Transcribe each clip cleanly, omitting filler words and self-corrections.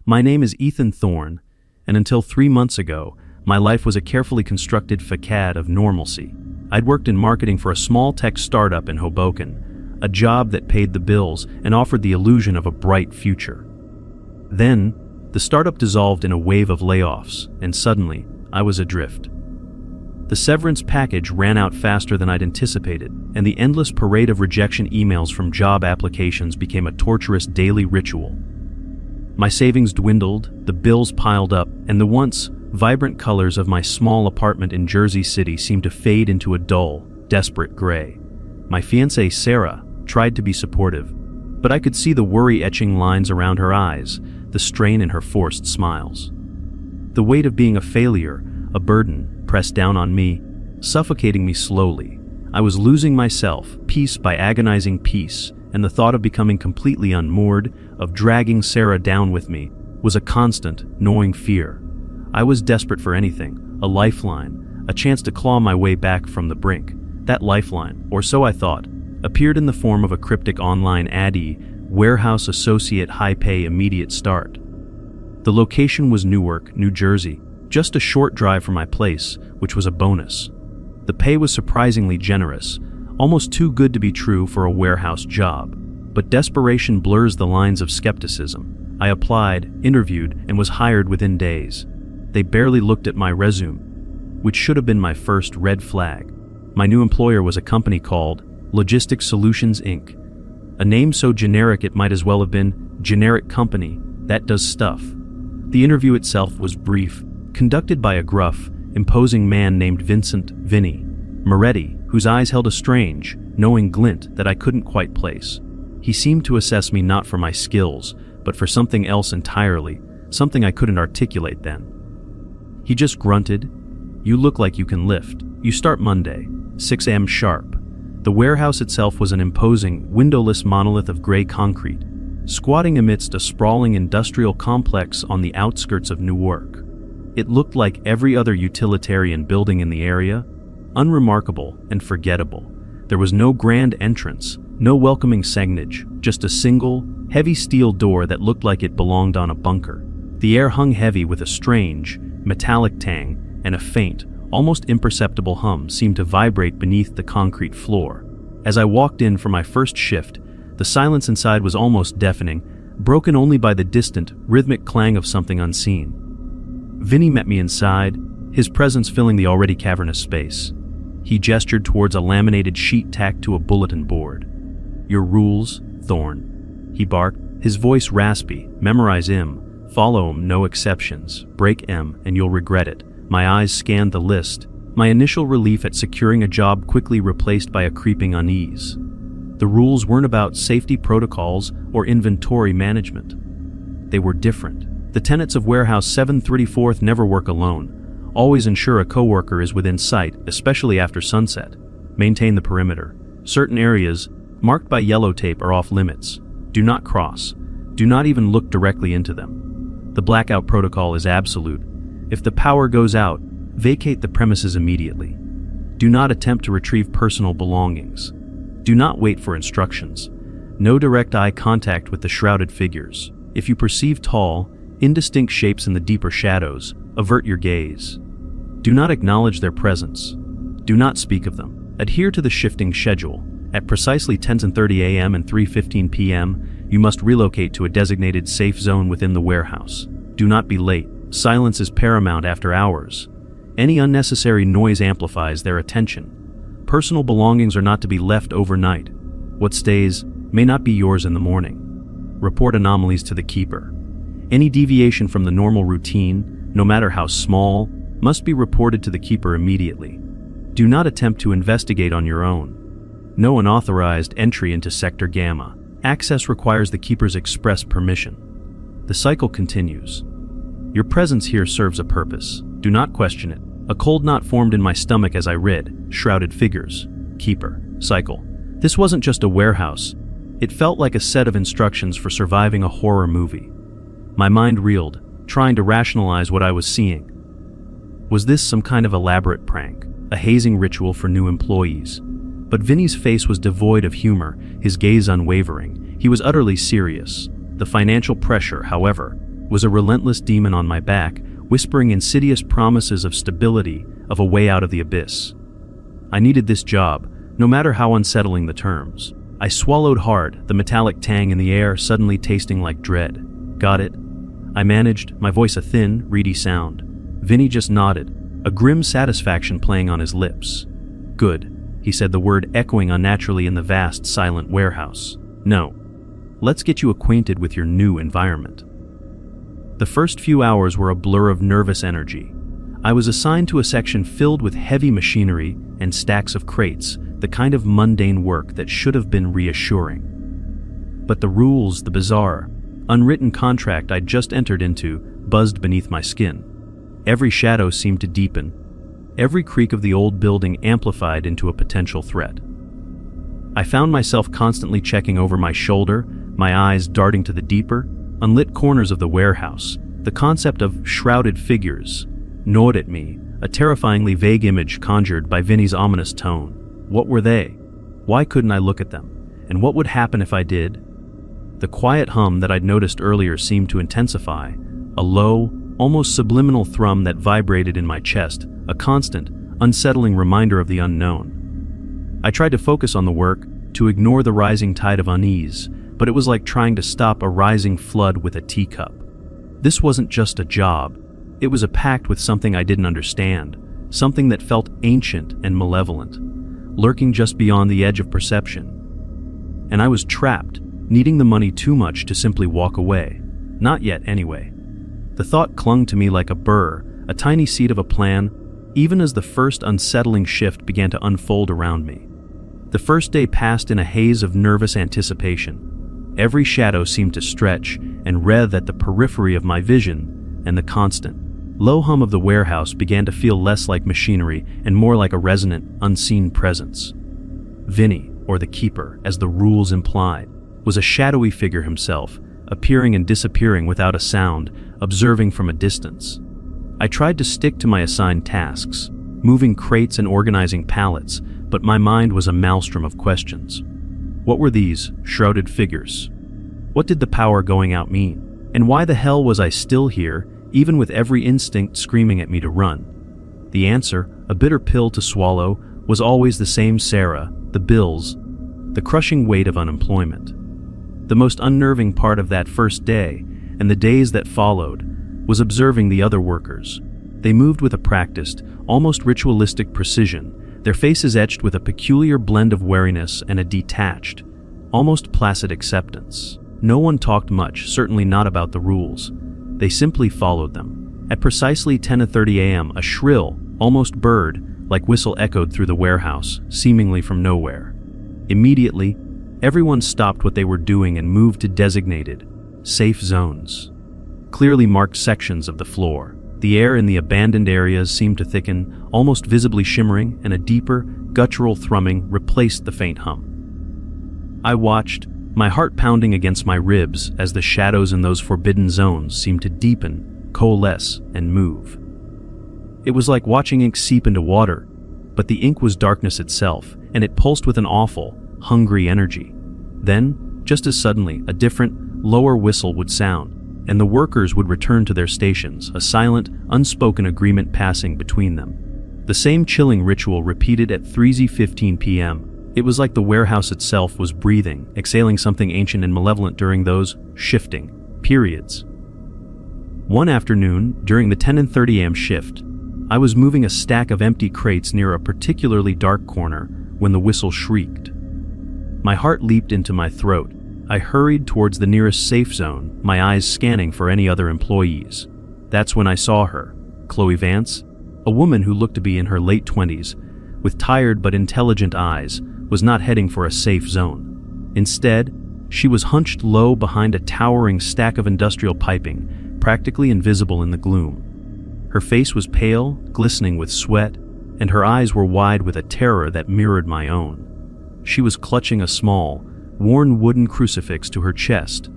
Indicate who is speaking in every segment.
Speaker 1: My name is Ethan Thorne, and until 3 months ago, my life was a carefully constructed facade of normalcy. I'd worked in marketing for a small tech startup in Hoboken, a job that paid the bills and offered the illusion of a bright future. Then, the startup dissolved in a wave of layoffs, and suddenly, I was adrift. The severance package ran out faster than I'd anticipated, and the endless parade of rejection emails from job applications became a torturous daily ritual. My savings dwindled, the bills piled up, and the once vibrant colors of my small apartment in Jersey City seemed to fade into a dull, desperate gray. My fiancée, Sarah, tried to be supportive, but I could see the worry-etching lines around her eyes, the strain in her forced smiles. The weight of being a failure, a burden, pressed down on me, suffocating me slowly. I was losing myself, piece by agonizing piece, and the thought of becoming completely unmoored, of dragging Sarah down with me, was a constant, gnawing fear. I was desperate for anything, a lifeline, a chance to claw my way back from the brink. That lifeline, or so I thought, appeared in the form of a cryptic online ad: warehouse associate, high pay, immediate start. The location was Newark, New Jersey, just a short drive from my place, which was a bonus. The pay was surprisingly generous, almost too good to be true for a warehouse job. But desperation blurs the lines of skepticism. I applied, interviewed, and was hired within days. They barely looked at my resume, which should have been my first red flag. My new employer was a company called Logistics Solutions, Inc., a name so generic it might as well have been generic company that does stuff. The interview itself was brief, conducted by a gruff, imposing man named Vinny Moretti, whose eyes held a strange, knowing glint that I couldn't quite place. He seemed to assess me not for my skills, but for something else entirely, something I couldn't articulate then. He just grunted, "You look like you can lift. You start Monday, 6 a.m. sharp." The warehouse itself was an imposing, windowless monolith of gray concrete, squatting amidst a sprawling industrial complex on the outskirts of Newark. It looked like every other utilitarian building in the area, unremarkable and forgettable. There was no grand entrance, no welcoming signage, just a single, heavy steel door that looked like it belonged on a bunker. The air hung heavy with a strange, metallic tang, and a faint, almost imperceptible hum seemed to vibrate beneath the concrete floor. As I walked in for my first shift, the silence inside was almost deafening, broken only by the distant, rhythmic clang of something unseen. Vinny met me inside, his presence filling the already cavernous space. He gestured towards a laminated sheet tacked to a bulletin board. "Your rules, Thorne," he barked, his voice raspy. "Memorize M, follow 'em, no exceptions, break M and you'll regret it." My eyes scanned the list, my initial relief at securing a job quickly replaced by a creeping unease. The rules weren't about safety protocols or inventory management. They were different. The tenets of Warehouse 734: never work alone. Always ensure a coworker is within sight, especially after sunset. Maintain the perimeter. Certain areas, marked by yellow tape, are off limits. Do not cross. Do not even look directly into them. The blackout protocol is absolute. If the power goes out, vacate the premises immediately. Do not attempt to retrieve personal belongings. Do not wait for instructions. No direct eye contact with the shrouded figures. If you perceive tall, indistinct shapes in the deeper shadows, avert your gaze. Do not acknowledge their presence. Do not speak of them. Adhere to the shifting schedule. At precisely 10:30 a.m. and 3:15 p.m., you must relocate to a designated safe zone within the warehouse. Do not be late. Silence is paramount after hours. Any unnecessary noise amplifies their attention. Personal belongings are not to be left overnight. What stays may not be yours in the morning. Report anomalies to the keeper. Any deviation from the normal routine, no matter how small, must be reported to the keeper immediately. Do not attempt to investigate on your own. No unauthorized entry into Sector Gamma. Access requires the keeper's express permission. The cycle continues. Your presence here serves a purpose. Do not question it. A cold knot formed in my stomach as I read, shrouded figures, keeper, cycle. This wasn't just a warehouse. It felt like a set of instructions for surviving a horror movie. My mind reeled, trying to rationalize what I was seeing. Was this some kind of elaborate prank, a hazing ritual for new employees? But Vinny's face was devoid of humor, his gaze unwavering. He was utterly serious. The financial pressure, however, was a relentless demon on my back, whispering insidious promises of stability, of a way out of the abyss. I needed this job, no matter how unsettling the terms. I swallowed hard, the metallic tang in the air suddenly tasting like dread. Got it? I managed, my voice a thin, reedy sound. Vinny just nodded, a grim satisfaction playing on his lips. Good, he said, the word echoing unnaturally in the vast, silent warehouse. No. Let's get you acquainted with your new environment. The first few hours were a blur of nervous energy. I was assigned to a section filled with heavy machinery and stacks of crates, the kind of mundane work that should have been reassuring. But the rules, the bizarre, unwritten contract I'd just entered into, buzzed beneath my skin. Every shadow seemed to deepen. Every creak of the old building amplified into a potential threat. I found myself constantly checking over my shoulder, my eyes darting to the deeper, unlit corners of the warehouse. The concept of shrouded figures gnawed at me, a terrifyingly vague image conjured by Vinny's ominous tone. What were they? Why couldn't I look at them? And what would happen if I did? The quiet hum that I'd noticed earlier seemed to intensify, a low, almost subliminal thrum that vibrated in my chest, a constant, unsettling reminder of the unknown. I tried to focus on the work, to ignore the rising tide of unease, but it was like trying to stop a rising flood with a teacup. This wasn't just a job. It was a pact with something I didn't understand, something that felt ancient and malevolent, lurking just beyond the edge of perception. And I was trapped, needing the money too much to simply walk away. Not yet, anyway. The thought clung to me like a burr, a tiny seed of a plan, even as the first unsettling shift began to unfold around me. The first day passed in a haze of nervous anticipation. Every shadow seemed to stretch and writhe at the periphery of my vision, and the constant, low hum of the warehouse began to feel less like machinery and more like a resonant, unseen presence. Vinny, or the Keeper, as the rules implied, was a shadowy figure himself, appearing and disappearing without a sound, observing from a distance. I tried to stick to my assigned tasks, moving crates and organizing pallets, but my mind was a maelstrom of questions. What were these shrouded figures? What did the power going out mean? And why the hell was I still here, even with every instinct screaming at me to run? The answer, a bitter pill to swallow, was always the same: Sarah, the bills, the crushing weight of unemployment. The most unnerving part of that first day, and the days that followed, was observing the other workers. They moved with a practiced, almost ritualistic precision, their faces etched with a peculiar blend of wariness and a detached, almost placid acceptance. No one talked much, certainly not about the rules. They simply followed them. At precisely 10:30 a.m., a shrill, almost bird-like whistle echoed through the warehouse, seemingly from nowhere. Immediately, everyone stopped what they were doing and moved to designated, safe zones. Clearly marked sections of the floor. The air in the abandoned areas seemed to thicken, almost visibly shimmering, and a deeper, guttural thrumming replaced the faint hum. I watched, my heart pounding against my ribs as the shadows in those forbidden zones seemed to deepen, coalesce, and move. It was like watching ink seep into water, but the ink was darkness itself, and it pulsed with an awful, hungry energy. Then, just as suddenly, a different, lower whistle would sound, and the workers would return to their stations, a silent, unspoken agreement passing between them. The same chilling ritual repeated at 3:15 p.m. It was like the warehouse itself was breathing, exhaling something ancient and malevolent during those shifting periods. One afternoon, during the 10:30 a.m. shift, I was moving a stack of empty crates near a particularly dark corner when the whistle shrieked. My heart leaped into my throat. I hurried towards the nearest safe zone, my eyes scanning for any other employees. That's when I saw her, Chloe Vance, a woman who looked to be in her late 20s, with tired but intelligent eyes, was not heading for a safe zone. Instead, she was hunched low behind a towering stack of industrial piping, practically invisible in the gloom. Her face was pale, glistening with sweat, and her eyes were wide with a terror that mirrored my own. She was clutching a small, worn wooden crucifix to her chest,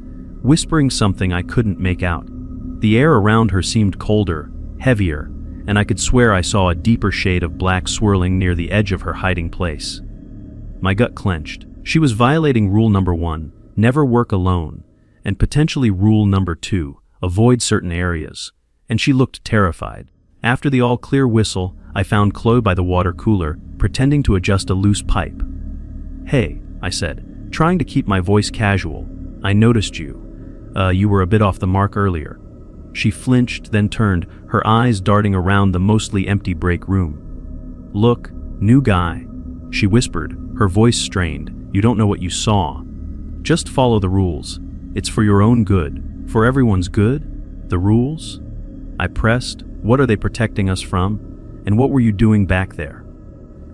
Speaker 1: whispering something I couldn't make out. The air around her seemed colder, heavier, and I could swear I saw a deeper shade of black swirling near the edge of her hiding place. My gut clenched. She was violating rule number 1, never work alone, and potentially rule number 2, avoid certain areas, and she looked terrified. After the all-clear whistle, I found Chloe by the water cooler, pretending to adjust a loose pipe. "Hey," I said, trying to keep my voice casual. "I noticed you. You were a bit off the mark earlier." She flinched, then turned, her eyes darting around the mostly empty break room. "Look, new guy," she whispered, her voice strained. "You don't know what you saw. Just follow the rules. It's for your own good. For everyone's good? The rules?" I pressed. "What are they protecting us from? And what were you doing back there?"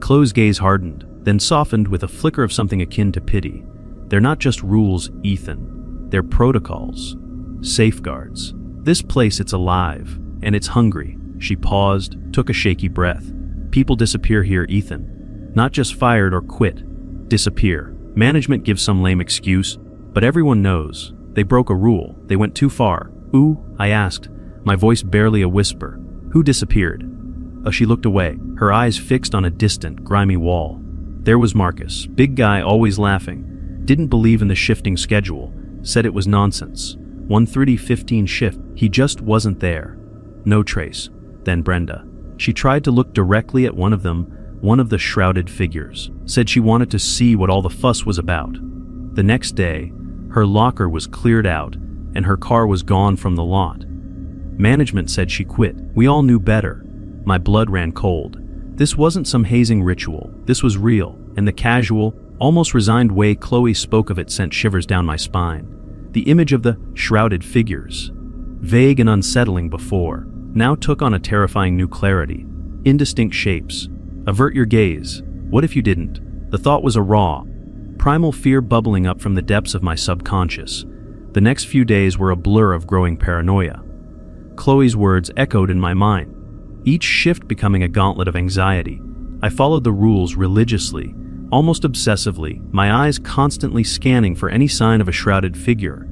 Speaker 1: Chloe's gaze hardened, then softened with a flicker of something akin to pity. "They're not just rules, Ethan. They're protocols. Safeguards. This place, it's alive, and it's hungry." She paused, took a shaky breath. "People disappear here, Ethan. Not just fired or quit. Disappear. Management gives some lame excuse, but everyone knows. They broke a rule. They went too far." "Who?" I asked, my voice barely a whisper. "Who disappeared?" She looked away, her eyes fixed on a distant, grimy wall. There was Marcus, big guy, always laughing. Didn't believe in the shifting schedule. Said it was nonsense. 1:30-15 shift. He just wasn't there. No trace. Then Brenda. She tried to look directly at one of them, one of the shrouded figures. Said she wanted to see what all the fuss was about. The next day, her locker was cleared out, and her car was gone from the lot. Management said she quit. We all knew better. My blood ran cold. This wasn't some hazing ritual. This was real, and the casual, almost resigned way Chloe spoke of it sent shivers down my spine. The image of the shrouded figures, vague and unsettling before, now took on a terrifying new clarity. Indistinct shapes. Avert your gaze. What if you didn't? The thought was a raw, primal fear bubbling up from the depths of my subconscious. The next few days were a blur of growing paranoia. Chloe's words echoed in my mind, each shift becoming a gauntlet of anxiety. I followed the rules religiously, almost obsessively, my eyes constantly scanning for any sign of a shrouded figure,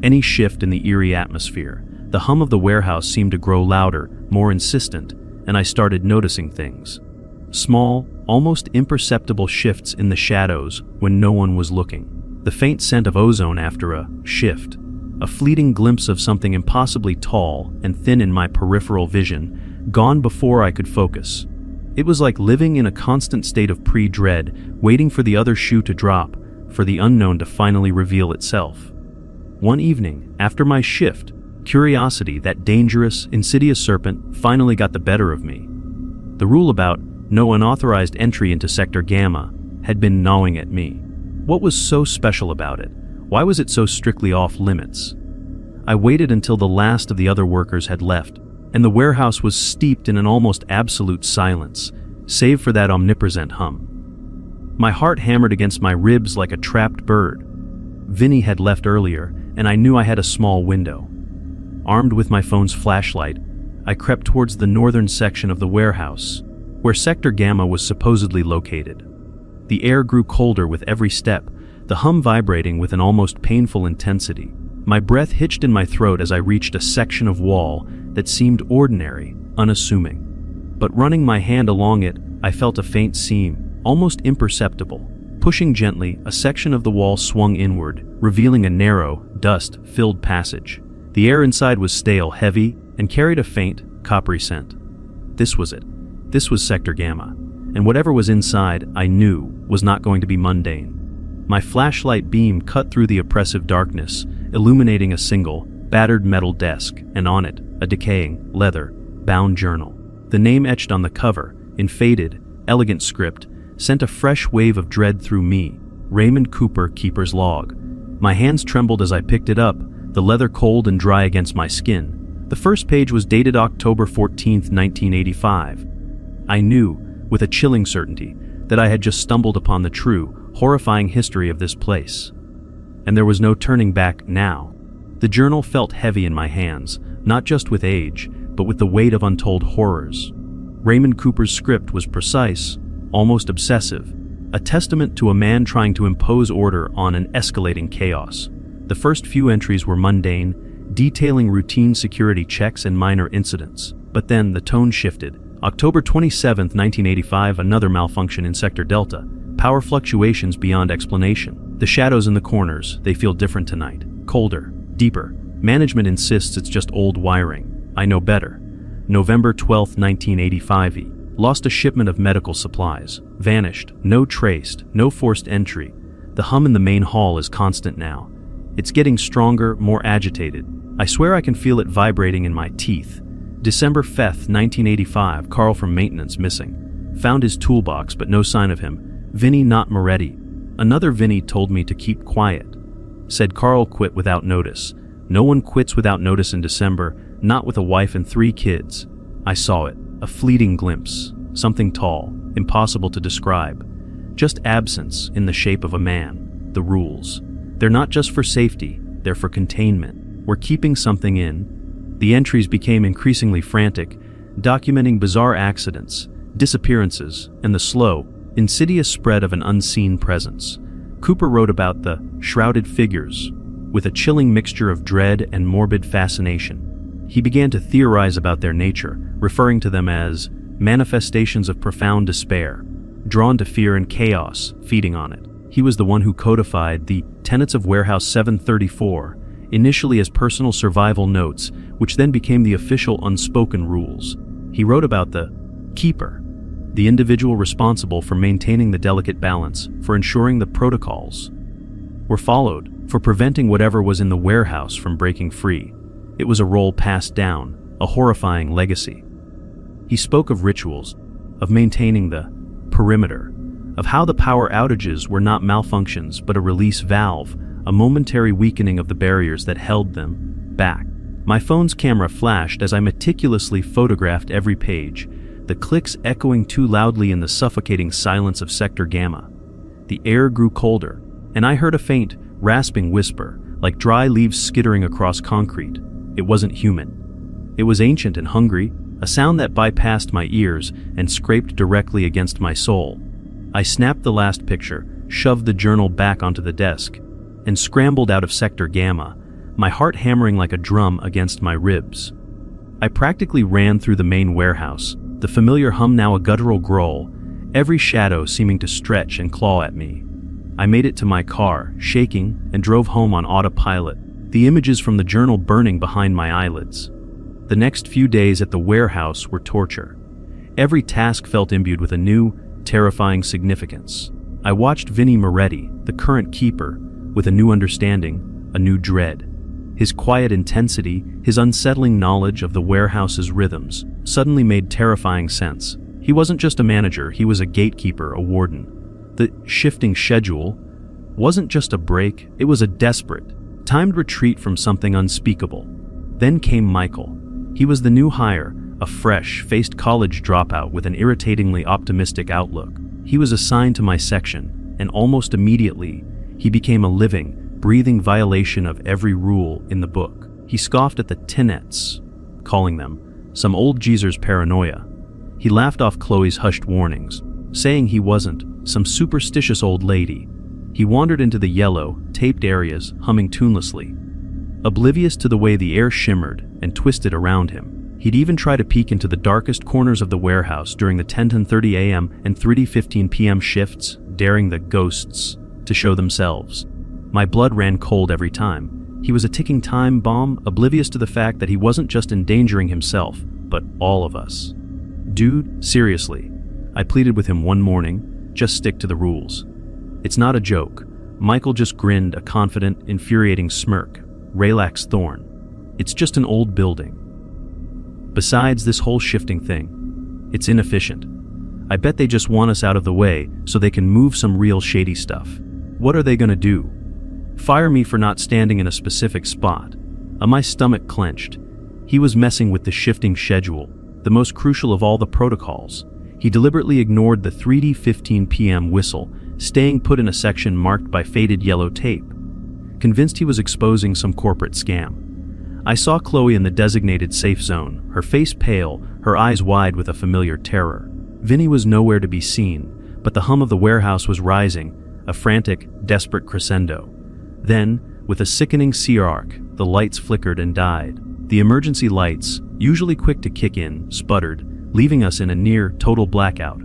Speaker 1: any shift in the eerie atmosphere. The hum of the warehouse seemed to grow louder, more insistent, and I started noticing things. Small, almost imperceptible shifts in the shadows when no one was looking. The faint scent of ozone after a shift. A fleeting glimpse of something impossibly tall and thin in my peripheral vision, gone before I could focus. It was like living in a constant state of pre-dread, waiting for the other shoe to drop, for the unknown to finally reveal itself. One evening, after my shift, curiosity, that dangerous, insidious serpent, finally got the better of me. The rule about no unauthorized entry into Sector Gamma had been gnawing at me. What was so special about it? Why was it so strictly off limits? I waited until the last of the other workers had left, and the warehouse was steeped in an almost absolute silence, save for that omnipresent hum. My heart hammered against my ribs like a trapped bird. Vinny had left earlier, and I knew I had a small window. Armed with my phone's flashlight, I crept towards the northern section of the warehouse, where Sector Gamma was supposedly located. The air grew colder with every step, the hum vibrating with an almost painful intensity. My breath hitched in my throat as I reached a section of wall that seemed ordinary, unassuming. But running my hand along it, I felt a faint seam, almost imperceptible. Pushing gently, a section of the wall swung inward, revealing a narrow, dust-filled passage. The air inside was stale, heavy, and carried a faint, coppery scent. This was it. This was Sector Gamma, and whatever was inside, I knew, was not going to be mundane. My flashlight beam cut through the oppressive darkness, illuminating a single, battered metal desk, and on it, a decaying, leather-bound journal. The name etched on the cover, in faded, elegant script, sent a fresh wave of dread through me. Raymond Cooper, Keeper's Log. My hands trembled as I picked it up, the leather cold and dry against my skin. The first page was dated October 14th, 1985. I knew, with a chilling certainty, that I had just stumbled upon the true, horrifying history of this place. And there was no turning back now. The journal felt heavy in my hands, not just with age, but with the weight of untold horrors. Raymond Cooper's script was precise, almost obsessive, a testament to a man trying to impose order on an escalating chaos. The first few entries were mundane, detailing routine security checks and minor incidents. But then the tone shifted. October 27, 1985, another malfunction in Sector Delta. Power fluctuations beyond explanation. The shadows in the corners, they feel different tonight. Colder, deeper, Management insists it's just old wiring. I know better. November 12, 1985. Lost a shipment of medical supplies. Vanished. No traced. No forced entry. The hum in the main hall is constant now. It's getting stronger, more agitated. I swear I can feel it vibrating in my teeth. December 5th, 1985. Carl from maintenance missing. Found his toolbox, but no sign of him. Vinny not Moretti. Another Vinny told me to keep quiet. Said Carl quit without notice. No one quits without notice in December, not with a wife and 3 kids. I saw it. A fleeting glimpse. Something tall, impossible to describe. Just absence in the shape of a man. The rules. They're not just for safety, they're for containment. We're keeping something in. The entries became increasingly frantic, documenting bizarre accidents, disappearances, and the slow, insidious spread of an unseen presence. Cooper wrote about the shrouded figures, with a chilling mixture of dread and morbid fascination. He began to theorize about their nature, referring to them as manifestations of profound despair, drawn to fear and chaos, feeding on it. He was the one who codified the tenets of Warehouse 734, initially as personal survival notes, which then became the official unspoken rules. He wrote about the keeper, the individual responsible for maintaining the delicate balance, for ensuring the protocols were followed, for preventing whatever was in the warehouse from breaking free. It was a role passed down, a horrifying legacy. He spoke of rituals, of maintaining the perimeter, of how the power outages were not malfunctions but a release valve, a momentary weakening of the barriers that held them back. My phone's camera flashed as I meticulously photographed every page, the clicks echoing too loudly in the suffocating silence of Sector Gamma. The air grew colder, and I heard a faint, rasping whisper, like dry leaves skittering across concrete. It wasn't human. It was ancient and hungry, a sound that bypassed my ears and scraped directly against my soul. I snapped the last picture, shoved the journal back onto the desk, and scrambled out of Sector Gamma, my heart hammering like a drum against my ribs. I practically ran through the main warehouse, the familiar hum now a guttural growl, every shadow seeming to stretch and claw at me. I made it to my car, shaking, and drove home on autopilot, the images from the journal burning behind my eyelids. The next few days at the warehouse were torture. Every task felt imbued with a new, terrifying significance. I watched Vinny Moretti, the current keeper, with a new understanding, a new dread. His quiet intensity, his unsettling knowledge of the warehouse's rhythms, suddenly made terrifying sense. He wasn't just a manager, he was a gatekeeper, a warden. The shifting schedule wasn't just a break, it was a desperate, timed retreat from something unspeakable. Then came Michael. He was the new hire, a fresh-faced college dropout with an irritatingly optimistic outlook. He was assigned to my section, and almost immediately, he became a living, breathing violation of every rule in the book. He scoffed at the tenets, calling them some old geezer's paranoia. He laughed off Chloe's hushed warnings, saying he wasn't some superstitious old lady. He wandered into the yellow, taped areas, humming tunelessly, oblivious to the way the air shimmered and twisted around him. He'd even try to peek into the darkest corners of the warehouse during the 10:30 a.m. and 3:15 p.m. shifts, daring the ghosts to show themselves. My blood ran cold every time. He was a ticking time bomb, oblivious to the fact that he wasn't just endangering himself, but all of us. Dude, seriously, I pleaded with him one morning, just stick to the rules. It's not a joke. Michael just grinned a confident, infuriating smirk. Relax, Thorne. It's just an old building. Besides this whole shifting thing, it's inefficient. I bet they just want us out of the way so they can move some real shady stuff. What are they gonna do? Fire me for not standing in a specific spot? My stomach clenched. He was messing with the shifting schedule, the most crucial of all the protocols. He deliberately ignored the 3:15 p.m. whistle, staying put in a section marked by faded yellow tape. Convinced he was exposing some corporate scam. I saw Chloe in the designated safe zone, her face pale, her eyes wide with a familiar terror. Vinny was nowhere to be seen, but the hum of the warehouse was rising, a frantic, desperate crescendo. Then, with a sickening arc, the lights flickered and died. The emergency lights, usually quick to kick in, sputtered, leaving us in a near total blackout.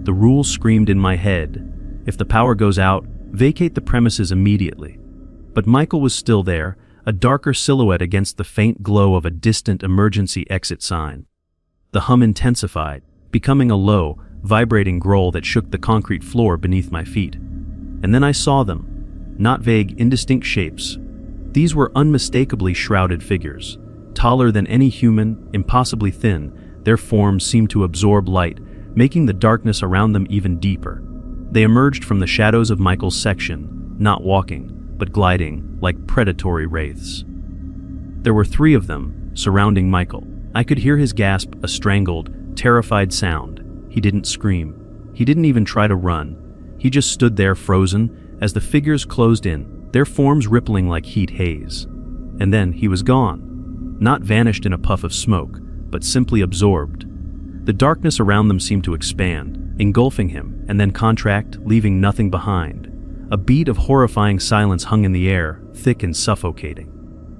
Speaker 1: The rule screamed in my head. If the power goes out, vacate the premises immediately. But Michael was still there, a darker silhouette against the faint glow of a distant emergency exit sign. The hum intensified, becoming a low, vibrating growl that shook the concrete floor beneath my feet. And then I saw them, not vague, indistinct shapes. These were unmistakably shrouded figures, taller than any human, impossibly thin. Their forms seemed to absorb light, making the darkness around them even deeper. They emerged from the shadows of Michael's section, not walking, but gliding, like predatory wraiths. There were 3 of them, surrounding Michael. I could hear his gasp, a strangled, terrified sound. He didn't scream. He didn't even try to run. He just stood there frozen as the figures closed in, their forms rippling like heat haze. And then he was gone. Not vanished in a puff of smoke, but simply absorbed. The darkness around them seemed to expand, engulfing him, and then contract, leaving nothing behind. A beat of horrifying silence hung in the air, thick and suffocating.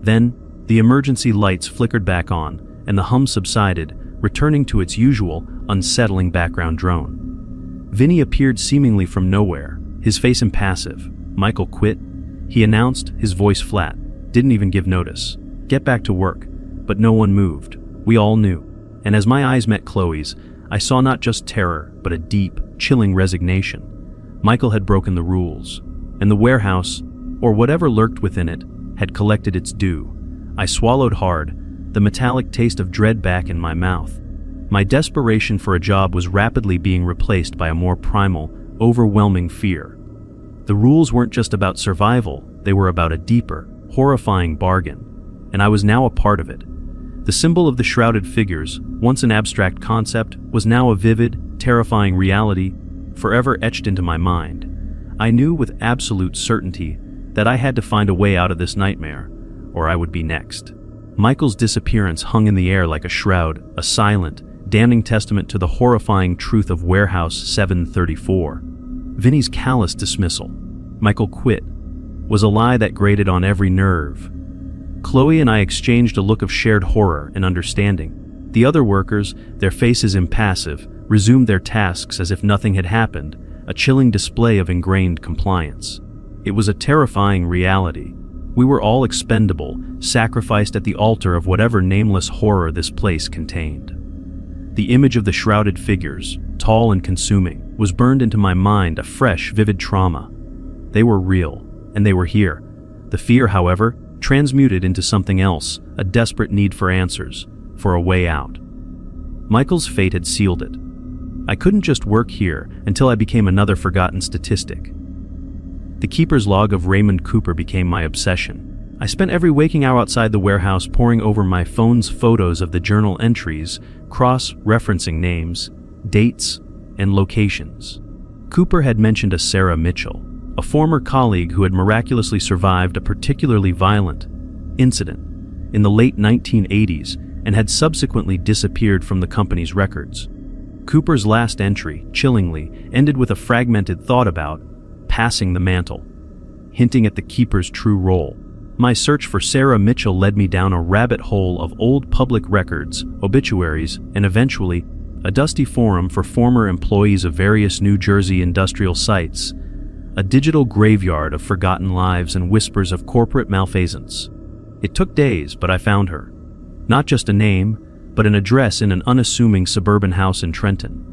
Speaker 1: Then, the emergency lights flickered back on, and the hum subsided, returning to its usual, unsettling background drone. Vinny appeared seemingly from nowhere, his face impassive. "Michael quit?" he announced, his voice flat. Didn't even give notice. "Get back to work." But no one moved. We all knew. And as my eyes met Chloe's, I saw not just terror, but a deep, chilling resignation. Michael had broken the rules, and the warehouse, or whatever lurked within it, had collected its due. I swallowed hard, the metallic taste of dread back in my mouth. My desperation for a job was rapidly being replaced by a more primal, overwhelming fear. The rules weren't just about survival, they were about a deeper, horrifying bargain, and I was now a part of it. The symbol of the shrouded figures, once an abstract concept, was now a vivid, terrifying reality, forever etched into my mind. I knew with absolute certainty that I had to find a way out of this nightmare, or I would be next. Michael's disappearance hung in the air like a shroud, a silent, damning testament to the horrifying truth of Warehouse 734. Vinny's callous dismissal, "Michael quit," was a lie that grated on every nerve. Chloe and I exchanged a look of shared horror and understanding. The other workers, their faces impassive, resumed their tasks as if nothing had happened, a chilling display of ingrained compliance. It was a terrifying reality. We were all expendable, sacrificed at the altar of whatever nameless horror this place contained. The image of the shrouded figures, tall and consuming, was burned into my mind, a fresh, vivid trauma. They were real, and they were here. The fear, however, transmuted into something else, a desperate need for answers, for a way out. Michael's fate had sealed it. I couldn't just work here until I became another forgotten statistic. The keeper's log of Raymond Cooper became my obsession. I spent every waking hour outside the warehouse poring over my phone's photos of the journal entries, cross-referencing names, dates, and locations. Cooper had mentioned a Sarah Mitchell, a former colleague who had miraculously survived a particularly violent incident in the late 1980s and had subsequently disappeared from the company's records. Cooper's last entry, chillingly, ended with a fragmented thought about passing the mantle, hinting at the keeper's true role. My search for Sarah Mitchell led me down a rabbit hole of old public records, obituaries, and eventually, a dusty forum for former employees of various New Jersey industrial sites, a digital graveyard of forgotten lives and whispers of corporate malfeasance. It took days, but I found her. Not just a name, but an address in an unassuming suburban house in Trenton.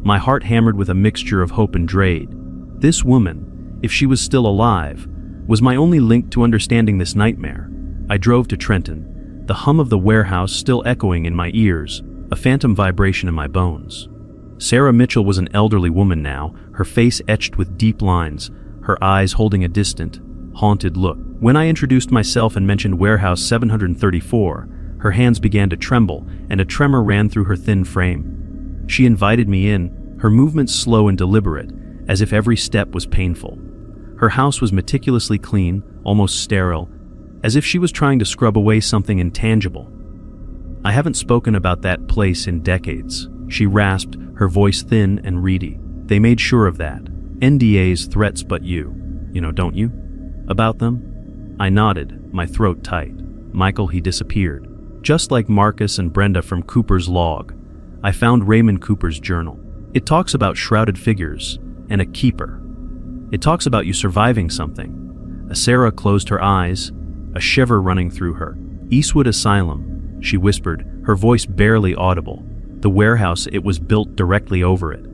Speaker 1: My heart hammered with a mixture of hope and dread. This woman, if she was still alive, was my only link to understanding this nightmare. I drove to Trenton, the hum of the warehouse still echoing in my ears, a phantom vibration in my bones. Sarah Mitchell was an elderly woman now, her face etched with deep lines, her eyes holding a distant, haunted look. When I introduced myself and mentioned Warehouse 734, her hands began to tremble, and a tremor ran through her thin frame. She invited me in, her movements slow and deliberate, as if every step was painful. Her house was meticulously clean, almost sterile, as if she was trying to scrub away something intangible. "I haven't spoken about that place in decades," she rasped, her voice thin and reedy. "They made sure of that. NDAs, threats, but you know, don't you? About them?" I nodded, my throat tight. Michael, he disappeared. Just like Marcus and Brenda from Cooper's log, I found Raymond Cooper's journal. It talks about shrouded figures and a keeper. It talks about you surviving something. Sarah closed her eyes, a shiver running through her. "Eastwood Asylum," she whispered, her voice barely audible. "The warehouse, it was built directly over it.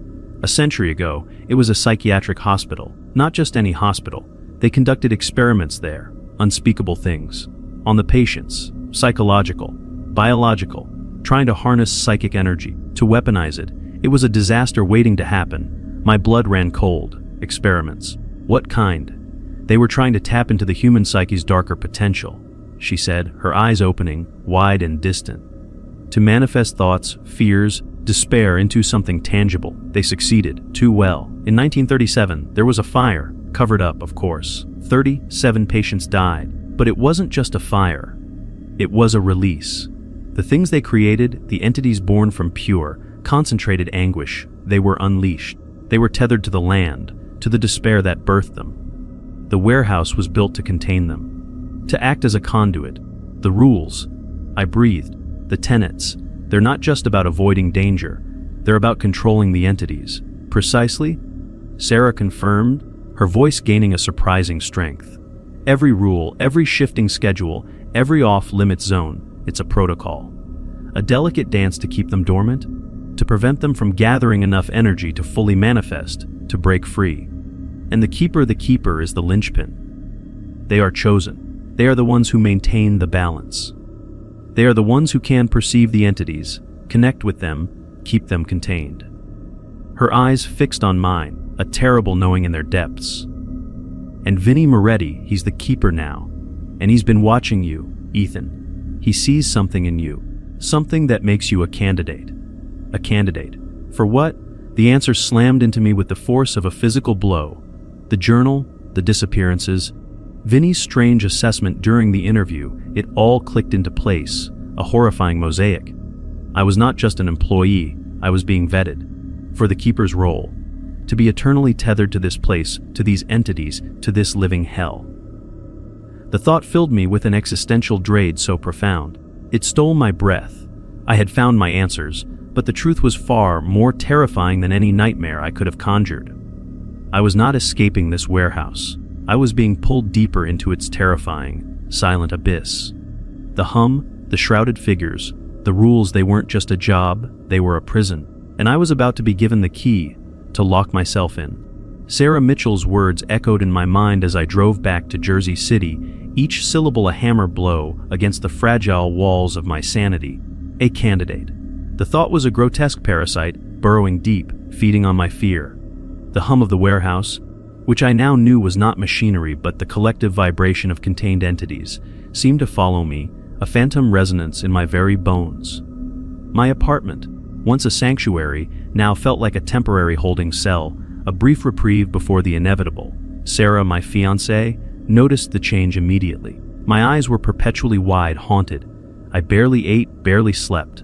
Speaker 1: A century ago, it was a psychiatric hospital. Not just any hospital. They conducted experiments there, unspeakable things. On the patients, psychological, biological, trying to harness psychic energy, to weaponize it. It was a disaster waiting to happen. My blood ran cold. Experiments. What kind? They were trying to tap into the human psyche's darker potential," she said, her eyes opening, wide and distant. "To manifest thoughts, fears, despair into something tangible. They succeeded, too well. In 1937, there was a fire, covered up, of course. 37 patients died. But it wasn't just a fire. It was a release. The things they created, the entities born from pure, concentrated anguish, they were unleashed. They were tethered to the land, to the despair that birthed them. The warehouse was built to contain them, to act as a conduit. The rules," I breathed, "the tenets, they're not just about avoiding danger, they're about controlling the entities." "Precisely?" Sarah confirmed, her voice gaining a surprising strength. "Every rule, every shifting schedule, every off-limit zone, it's a protocol. A delicate dance to keep them dormant, to prevent them from gathering enough energy to fully manifest, to break free. And the keeper is the linchpin. They are chosen. They are the ones who maintain the balance. They are the ones who can perceive the entities, connect with them, keep them contained." Her eyes fixed on mine, a terrible knowing in their depths. "And Vinnie Moretti, he's the keeper now. And he's been watching you, Ethan. He sees something in you, something that makes you a candidate." A candidate. For what? The answer slammed into me with the force of a physical blow. The journal, the disappearances, Vinnie's strange assessment during the interview, it all clicked into place, a horrifying mosaic. I was not just an employee, I was being vetted. For the keeper's role. To be eternally tethered to this place, to these entities, to this living hell. The thought filled me with an existential dread so profound. It stole my breath. I had found my answers, but the truth was far more terrifying than any nightmare I could have conjured. I was not escaping this warehouse. I was being pulled deeper into its terrifying, silent abyss. The hum, the shrouded figures, the rules, they weren't just a job, they were a prison. And I was about to be given the key to lock myself in. Sarah Mitchell's words echoed in my mind as I drove back to Jersey City, each syllable a hammer blow against the fragile walls of my sanity. A candidate. The thought was a grotesque parasite, burrowing deep, feeding on my fear. The hum of the warehouse, which I now knew was not machinery but the collective vibration of contained entities, seemed to follow me, a phantom resonance in my very bones. My apartment, once a sanctuary, now felt like a temporary holding cell, a brief reprieve before the inevitable. Sarah, my fiancée, noticed the change immediately. My eyes were perpetually wide, haunted. I barely ate, barely slept.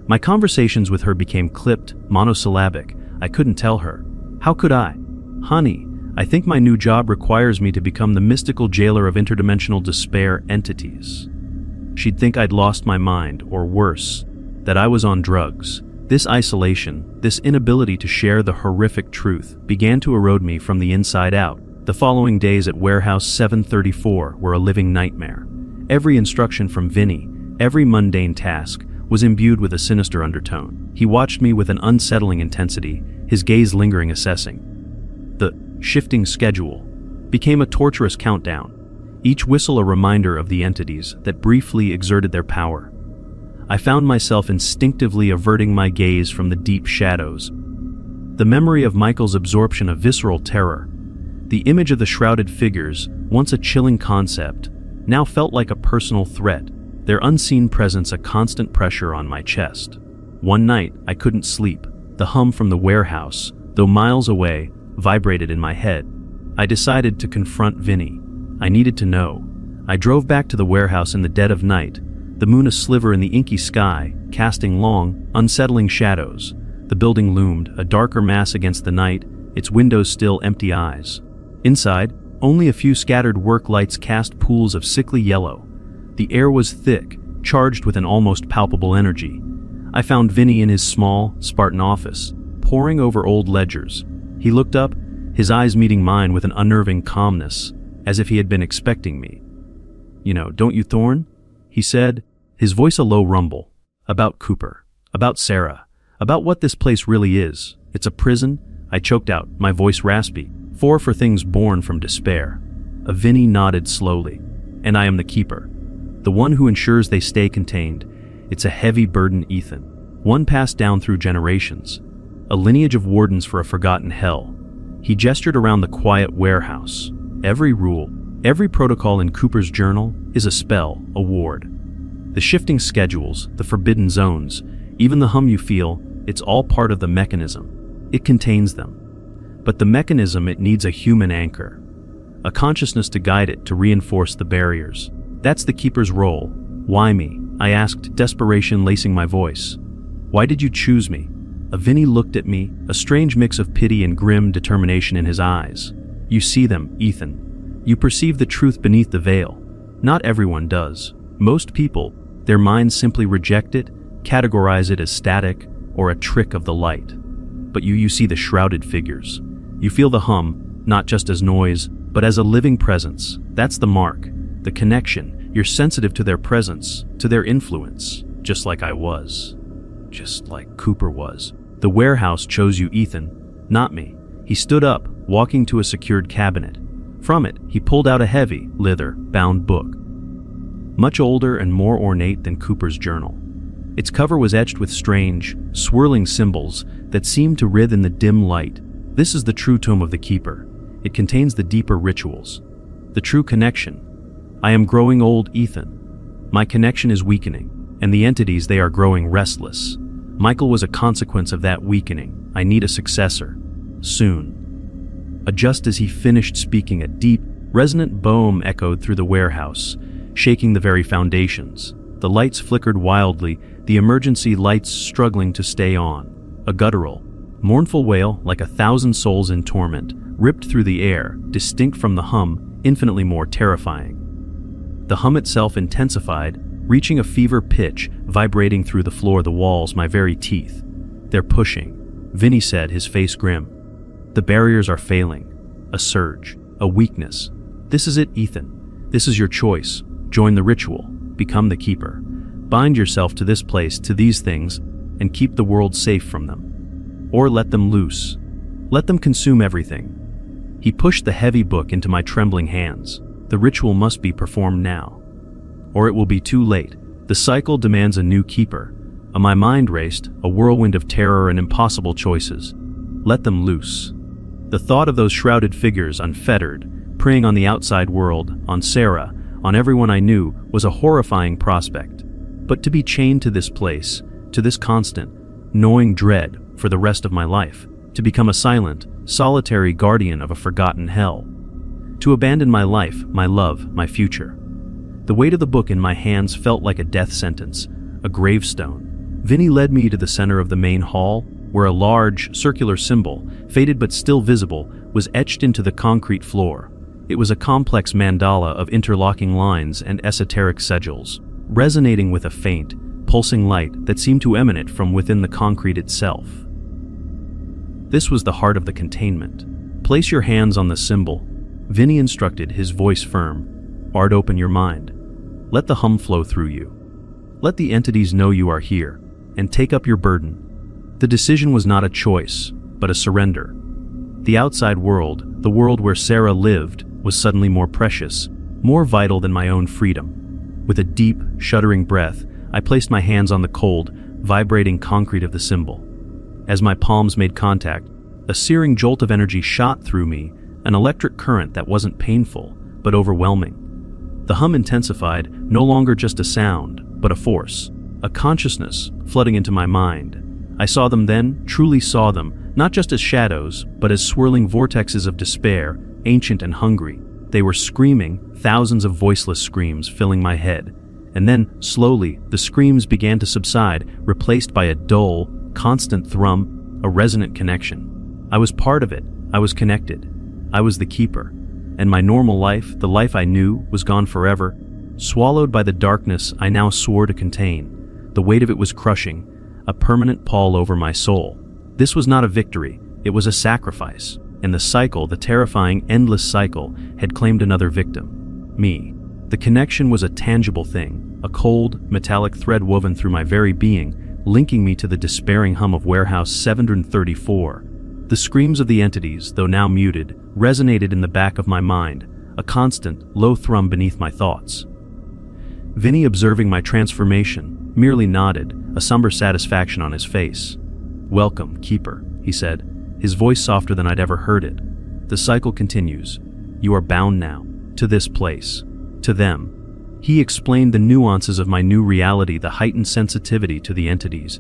Speaker 1: My conversations with her became clipped, monosyllabic. I couldn't tell her. How could I? "Honey, I think my new job requires me to become the mystical jailer of interdimensional despair entities." She'd think I'd lost my mind, or worse, that I was on drugs. This isolation, this inability to share the horrific truth, began to erode me from the inside out. The following days at Warehouse 734 were a living nightmare. Every instruction from Vinnie, every mundane task, was imbued with a sinister undertone. He watched me with an unsettling intensity, his gaze lingering, assessing. The shifting schedule became a torturous countdown, each whistle a reminder of the entities that briefly exerted their power. I found myself instinctively averting my gaze from the deep shadows. The memory of Michael's absorption of visceral terror, the image of the shrouded figures, once a chilling concept, now felt like a personal threat, their unseen presence a constant pressure on my chest. One night, I couldn't sleep. The hum from the warehouse, though miles away, vibrated in my head. I decided to confront Vinnie. I needed to know. I drove back to the warehouse in the dead of night, the moon a sliver in the inky sky, casting long, unsettling shadows. The building loomed, a darker mass against the night, its windows still empty eyes. Inside, only a few scattered work lights cast pools of sickly yellow. The air was thick, charged with an almost palpable energy. I found Vinnie in his small, Spartan office, poring over old ledgers. He looked up, his eyes meeting mine with an unnerving calmness, as if he had been expecting me. Don't you, Thorn?" he said, his voice a low rumble. "About Cooper. About Sarah. About what this place really is. It's a prison," I choked out, my voice raspy. "For things born from despair." Vinny nodded slowly. "And I am the keeper. The one who ensures they stay contained. It's a heavy burden, Ethan. One passed down through generations. A lineage of wardens for a forgotten hell." He gestured around the quiet warehouse. "Every rule, every protocol in Cooper's journal is a spell, a ward. The shifting schedules, the forbidden zones, even the hum you feel, it's all part of the mechanism. It contains them. But the mechanism, it needs a human anchor. A consciousness to guide it, to reinforce the barriers. That's the keeper's role. Why me?" I asked, desperation lacing my voice. "Why did you choose me?" Vinny looked at me, a strange mix of pity and grim determination in his eyes. "You see them, Ethan. You perceive the truth beneath the veil. Not everyone does. Most people, their minds simply reject it, categorize it as static or a trick of the light. But you see the shrouded figures. You feel the hum, not just as noise, but as a living presence. That's the mark, the connection. You're sensitive to their presence, to their influence, just like I was. Just like Cooper was. The warehouse chose you, Ethan, not me." He stood up, walking to a secured cabinet. From it, he pulled out a heavy, leather-bound book. Much older and more ornate than Cooper's journal. Its cover was etched with strange, swirling symbols that seemed to writhe in the dim light. "This is the true tome of the Keeper. It contains the deeper rituals. The true connection. I am growing old, Ethan. My connection is weakening, and the entities, they are growing restless. Michael was a consequence of that weakening. I need a successor. Soon." Just as he finished speaking, a deep, resonant boom echoed through the warehouse, shaking the very foundations. The lights flickered wildly, the emergency lights struggling to stay on. A guttural, mournful wail, like 1,000 souls in torment, ripped through the air, distinct from the hum, infinitely more terrifying. The hum itself intensified, reaching a fever pitch, vibrating through the floor, the walls, my very teeth. "They're pushing," Vinny said, his face grim. "The barriers are failing. A surge, a weakness. This is it, Ethan. This is your choice. Join the ritual. Become the keeper. Bind yourself to this place, to these things, and keep the world safe from them. Or let them loose. Let them consume everything." He pushed the heavy book into my trembling hands. "The ritual must be performed now, or it will be too late. The cycle demands a new keeper." My mind raced, a whirlwind of terror and impossible choices. Let them loose. The thought of those shrouded figures, unfettered, preying on the outside world, on Sarah, on everyone I knew, was a horrifying prospect. But to be chained to this place, to this constant, gnawing dread for the rest of my life, to become a silent, solitary guardian of a forgotten hell, to abandon my life, my love, my future. The weight of the book in my hands felt like a death sentence, a gravestone. Vinny led me to the center of the main hall, where a large, circular symbol, faded but still visible, was etched into the concrete floor. It was a complex mandala of interlocking lines and esoteric sigils, resonating with a faint, pulsing light that seemed to emanate from within the concrete itself. This was the heart of the containment. "Place your hands on the symbol," Vinny instructed, his voice firm. "Art, open your mind. Let the hum flow through you. Let the entities know you are here, and take up your burden." The decision was not a choice, but a surrender. The outside world, the world where Sarah lived, was suddenly more precious, more vital than my own freedom. With a deep, shuddering breath, I placed my hands on the cold, vibrating concrete of the symbol. As my palms made contact, a searing jolt of energy shot through me, an electric current that wasn't painful, but overwhelming. The hum intensified, no longer just a sound, but a force, a consciousness flooding into my mind. I saw them then, truly saw them, not just as shadows, but as swirling vortexes of despair, ancient and hungry. They were screaming, thousands of voiceless screams filling my head. And then, slowly, the screams began to subside, replaced by a dull, constant thrum, a resonant connection. I was part of it. I was connected. I was the keeper. And my normal life, the life I knew, was gone forever, swallowed by the darkness I now swore to contain. The weight of it was crushing, a permanent pall over my soul. This was not a victory, it was a sacrifice. And the cycle, the terrifying, endless cycle, had claimed another victim. Me. The connection was a tangible thing, a cold, metallic thread woven through my very being, linking me to the despairing hum of Warehouse 734. The screams of the entities, though now muted, resonated in the back of my mind, a constant, low thrum beneath my thoughts. Vinny, observing my transformation, merely nodded, a somber satisfaction on his face. "Welcome, Keeper," he said, his voice softer than I'd ever heard it. "The cycle continues. You are bound now, to this place, to them." He explained the nuances of my new reality, the heightened sensitivity to the entities,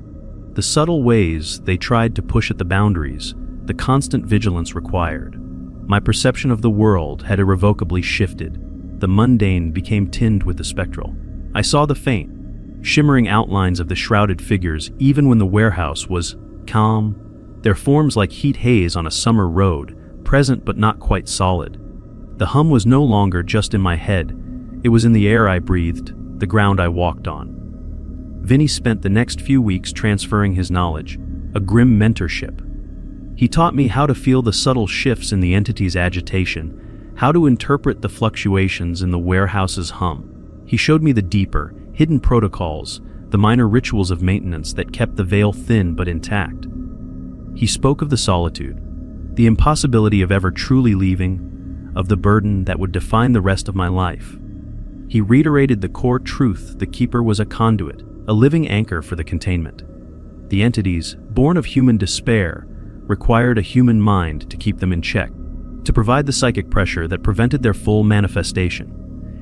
Speaker 1: the subtle ways they tried to push at the boundaries, the constant vigilance required. My perception of the world had irrevocably shifted. The mundane became tinged with the spectral. I saw the faint, shimmering outlines of the shrouded figures even when the warehouse was calm, their forms like heat haze on a summer road, present but not quite solid. The hum was no longer just in my head, it was in the air I breathed, the ground I walked on. Vinny spent the next few weeks transferring his knowledge, a grim mentorship. He taught me how to feel the subtle shifts in the entity's agitation, how to interpret the fluctuations in the warehouse's hum. He showed me the deeper, hidden protocols, the minor rituals of maintenance that kept the veil thin but intact. He spoke of the solitude, the impossibility of ever truly leaving, of the burden that would define the rest of my life. He reiterated the core truth: the Keeper was a conduit, a living anchor for the containment. The entities, born of human despair, required a human mind to keep them in check, to provide the psychic pressure that prevented their full manifestation.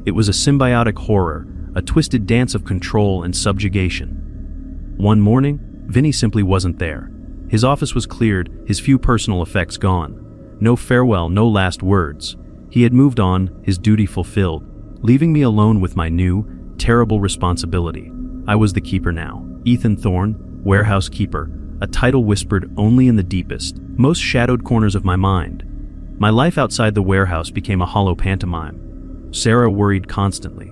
Speaker 1: It was a symbiotic horror, a twisted dance of control and subjugation. One morning, Vinny simply wasn't there. His office was cleared, his few personal effects gone. No farewell, no last words. He had moved on, his duty fulfilled, leaving me alone with my new, terrible responsibility. I was the Keeper now. Ethan Thorne, Warehouse Keeper, a title whispered only in the deepest, most shadowed corners of my mind. My life outside the warehouse became a hollow pantomime. Sarah worried constantly.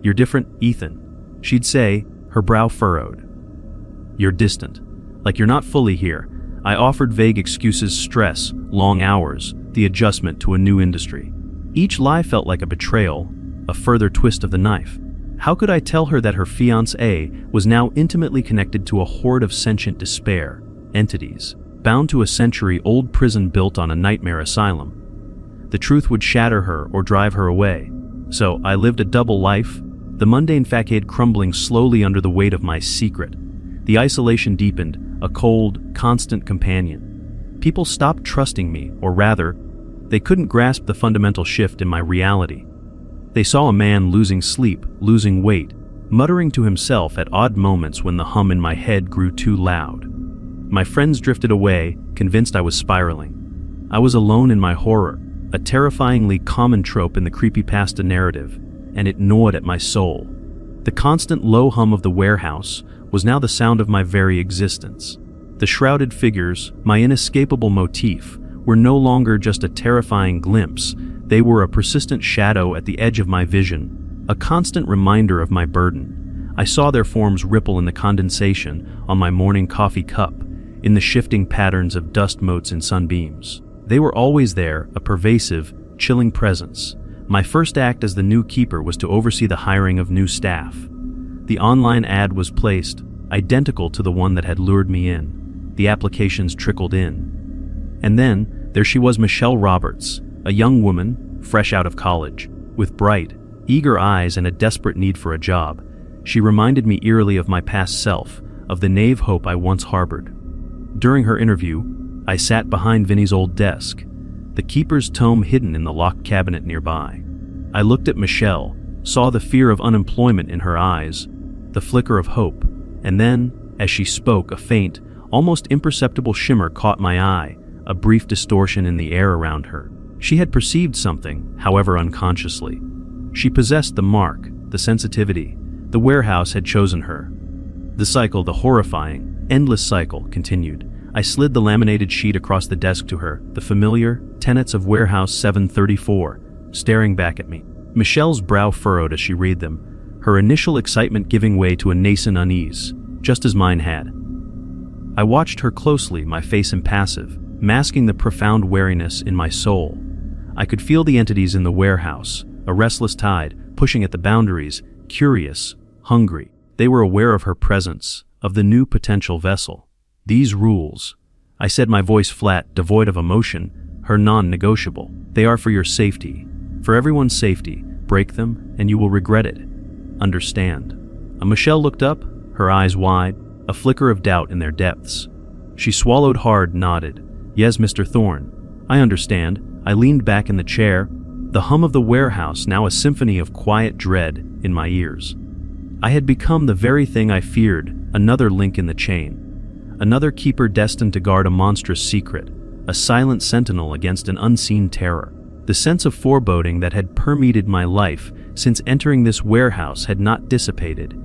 Speaker 1: "You're different, Ethan," she'd say, her brow furrowed. "You're distant, like you're not fully here." I offered vague excuses: stress, long hours, the adjustment to a new industry. Each lie felt like a betrayal, a further twist of the knife. How could I tell her that her fiancé was now intimately connected to a horde of sentient despair, entities, bound to a century-old prison built on a nightmare asylum? The truth would shatter her or drive her away. So I lived a double life, the mundane facade crumbling slowly under the weight of my secret. The isolation deepened, a cold, constant companion. People stopped trusting me, or rather, they couldn't grasp the fundamental shift in my reality. They saw a man losing sleep, losing weight, muttering to himself at odd moments when the hum in my head grew too loud. My friends drifted away, convinced I was spiraling. I was alone in my horror, a terrifyingly common trope in the creepypasta narrative, and it gnawed at my soul. The constant low hum of the warehouse was now the sound of my very existence. The shrouded figures, my inescapable motif, were no longer just a terrifying glimpse. They were a persistent shadow at the edge of my vision, a constant reminder of my burden. I saw their forms ripple in the condensation on my morning coffee cup, in the shifting patterns of dust motes in sunbeams. They were always there, a pervasive, chilling presence. My first act as the new Keeper was to oversee the hiring of new staff. The online ad was placed, identical to the one that had lured me in. The applications trickled in. And then, there she was, Michelle Roberts, a young woman, fresh out of college, with bright, eager eyes and a desperate need for a job. She reminded me eerily of my past self, of the naive hope I once harbored. During her interview, I sat behind Vinny's old desk, the Keeper's tome hidden in the locked cabinet nearby. I looked at Michelle, saw the fear of unemployment in her eyes, the flicker of hope, and then, as she spoke, a faint, almost imperceptible shimmer caught my eye, a brief distortion in the air around her. She had perceived something, however unconsciously. She possessed the mark, the sensitivity. The warehouse had chosen her. The cycle, the horrifying, endless cycle, continued. I slid the laminated sheet across the desk to her, the familiar tenets of Warehouse 734, staring back at me. Michelle's brow furrowed as she read them, her initial excitement giving way to a nascent unease, just as mine had. I watched her closely, my face impassive, masking the profound wariness in my soul. I could feel the entities in the warehouse, a restless tide, pushing at the boundaries, curious, hungry. They were aware of her presence, of the new potential vessel. These rules, I said, my voice flat, devoid of emotion, are non-negotiable. They are for your safety, for everyone's safety. Break them, and you will regret it. Understand? Michelle looked up, her eyes wide, a flicker of doubt in their depths. She swallowed hard, nodded. Yes, Mr. Thorne, I understand. I leaned back in the chair, the hum of the warehouse now a symphony of quiet dread in my ears. I had become the very thing I feared, another link in the chain. Another keeper destined to guard a monstrous secret, a silent sentinel against an unseen terror. The sense of foreboding that had permeated my life since entering this warehouse had not dissipated.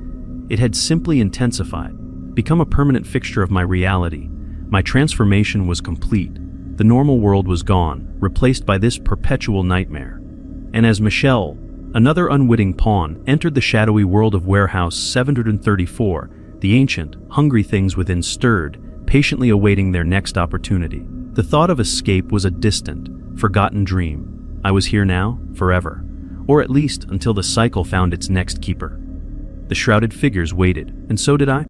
Speaker 1: It had simply intensified, become a permanent fixture of my reality. My transformation was complete. The normal world was gone, replaced by this perpetual nightmare. And as Michelle, another unwitting pawn, entered the shadowy world of Warehouse 734, the ancient, hungry things within stirred, patiently awaiting their next opportunity. The thought of escape was a distant, forgotten dream. I was here now, forever, or at least until the cycle found its next keeper. The shrouded figures waited, and so did I.